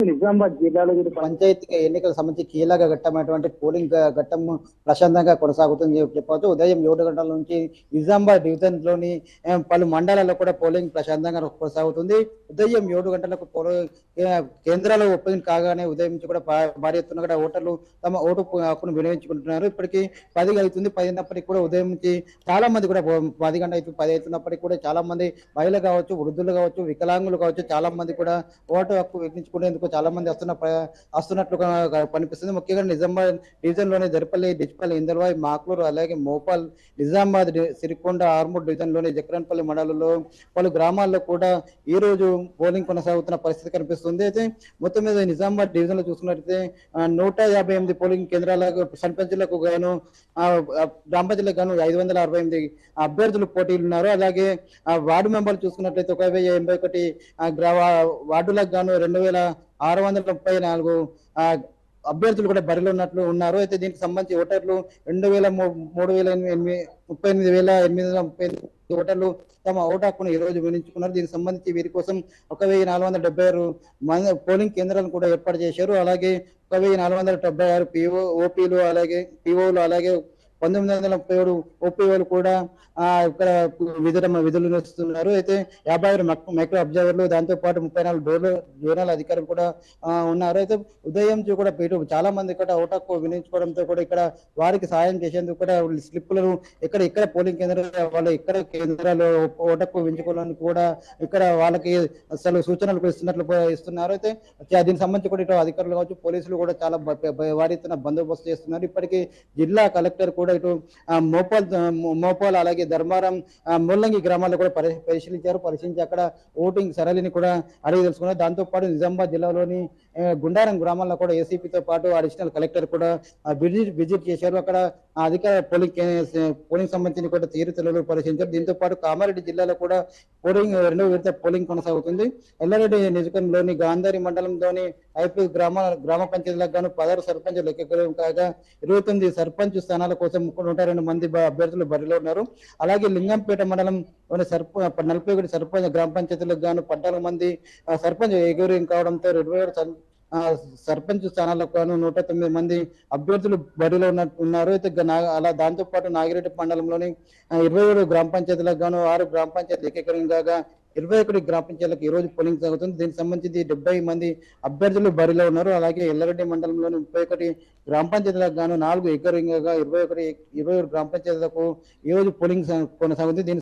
నిజామాబాద్ జిల్లాలో పంచాయతీ ఎన్నికలకు సంబంధించి కీలక ఘట్టమైనటువంటి పోలింగ్ ఘట్టం ప్రశాంతంగా కొనసాగుతుంది చెప్పవచ్చు. ఉదయం 7 గంటల నుంచి నిజామాబాద్ డివిజన్ లోని పలు మండలాల్లో కూడా పోలింగ్ ప్రశాంతంగా కొనసాగుతుంది. ఉదయం 7 గంటలకు కేంద్రాలు ఓపెన్ కాగానే ఉదయం నుంచి కూడా భారీ ఎత్తున కూడా ఓటర్లు తమ ఓటు హక్కును వినియోగించుకుంటున్నారు. ఇప్పటికీ 10 అవుతుంది. 10 అయినప్పటికీ కూడా ఉదయం నుంచి చాలా మంది కూడా 10 గంటల 10 అవుతున్నప్పటికీ కూడా చాలా మంది మహిళలు కావచ్చు, వృద్ధులు కావచ్చు, వికలాంగులు కావచ్చు, చాలా మంది కూడా ఓటు హక్కు వినియోగించుకునేందుకు చాలా మంది వస్తున్నట్లుగా కనిపిస్తుంది. ముఖ్యంగా నిజామాబాద్ డివిజన్ లోని దర్పల్లి, డిచ్పల్లి, ఇందల్వాయి, మాక్లూరు, అలాగే మోపాల్, నిజామాబాద్, సిరికొండ, ఆర్మూర్ డివిజన్ లోని జక్రన్పల్లి మండలంలో పలు గ్రామాల్లో కూడా ఈ రోజు పోలింగ్ కొనసాగుతున్న పరిస్థితి కనిపిస్తుంది. అయితే మొత్తం మీద నిజామాబాద్ డివిజన్ లో చూసుకున్నట్లయితే 158 పోలింగ్ కేంద్రాలకు సర్పంచులకు గాను గ్రామ పంచాయతీలకు గాను 568 అభ్యర్థులు పోటీలు ఉన్నారు. అలాగే వార్డు మెంబర్లు చూసుకున్నట్లయితే 1081 వార్డులకు గాను 2634 అభ్యర్థులు కూడా బరిలో ఉన్నారు. అయితే దీనికి సంబంధించి ఓటర్లు 38,838 ఓటర్లు తమ ఓటు హక్కును ఈ రోజు వినియోగించుకున్నారు. దీనికి సంబంధించి వీరి కోసం 1476 పోలింగ్ కేంద్రాలను కూడా ఏర్పాటు చేశారు. అలాగే 1476 ఓపీలు, అలాగే పిఓలు, అలాగే 1937 ఓపీఓలు కూడా ఇక్కడ విధులు నిర్వహిస్తున్నారు. అయితే 56 మైక్రో అబ్జర్వర్లు, దాంతో పాటు 34 జోనల్ అధికారులు కూడా ఉన్నారు. అయితే ఉదయం నుంచి కూడా చాలా మంది ఇక్కడ ఓటు హక్కు వినియోగించుకోవడంతో కూడా ఇక్కడ వారికి సహాయం చేసేందుకు కూడా స్లిప్పులను ఇక్కడ పోలింగ్ కేంద్రాలు వాళ్ళు ఇక్కడ కేంద్రాలు ఓటు హక్కు వినియోగించుకోవడానికి కూడా ఇక్కడ వాళ్ళకి అసలు సూచనలు ఇస్తున్నారు. అయితే దీనికి సంబంధించి కూడా ఇటు అధికారులు కావచ్చు, పోలీసులు కూడా చాలా భారీ ఎత్తున బందోబస్తు చేస్తున్నారు. ఇప్పటికీ జిల్లా కలెక్టర్ కూడా ఇటు మోపాల్ అలాగే ధర్మారం, ముల్లంగి గ్రామాల్లో కూడా పరిశీలించి అక్కడ ఓటింగ్ సరళిని కూడా అడిగి తెలుసుకున్నారు. దాంతో పాటు నిజామాబాద్ జిల్లాలోని గుండారం గ్రామాల్లో కూడా ఏసీపీతో పాటు అడిషనల్ కలెక్టర్ కూడా విజిట్ చేశారు. అక్కడ అధికార పోలింగ్ సంబంధించిన కూడా తీరుతెల్లులు పరిశీలించారు. దీంతో పాటు కామారెడ్డి జిల్లాలో కూడా రెండవ విడత పోలింగ్ కొనసాగుతుంది. ఎల్లారెడ్డి నియోజకవర్గంలోని గాంధారి మండలంలోని 5 గ్రామ పంచాయతీలకు గాను 16 సర్పంచులు ఎన్నికలు కాగా 29 సర్పంచ్ స్థానాల కోసం 102 మంది అభ్యర్థులు బరిలో ఉన్నారు. అలాగే లింగంపేట మండలం 41 సర్పంచ్ గ్రామ పంచాయతీలకు గాను 14 మంది సర్పంచ్ ఎగురింగ్ కావడంతో 27 సర్పంచ్ స్థానాలకు గాను 109 మంది అభ్యర్థులు బరిలో ఉన్నారు. అయితే అలా దాంతో పాటు నాగిరెడ్డి మండలంలోని 27 గ్రామ పంచాయతీలకు గాను 6 గ్రామ పంచాయతీ ఏకీకరణ కాగా 21 గ్రామ పంచాయతీలకు ఈ రోజు పోలింగ్ సాగుతుంది. దీనికి సంబంధించి 70 మంది అభ్యర్థులు బరిలో ఉన్నారు. అలాగే ఎల్లారెడ్డి మండలంలోని 31 గ్రామ పంచాయతీలకు గాను 4 ఏకీకరణగా 21 గ్రామ పంచాయతీలకు ఈ రోజు పోలింగ్ కొనసాగుతుంది.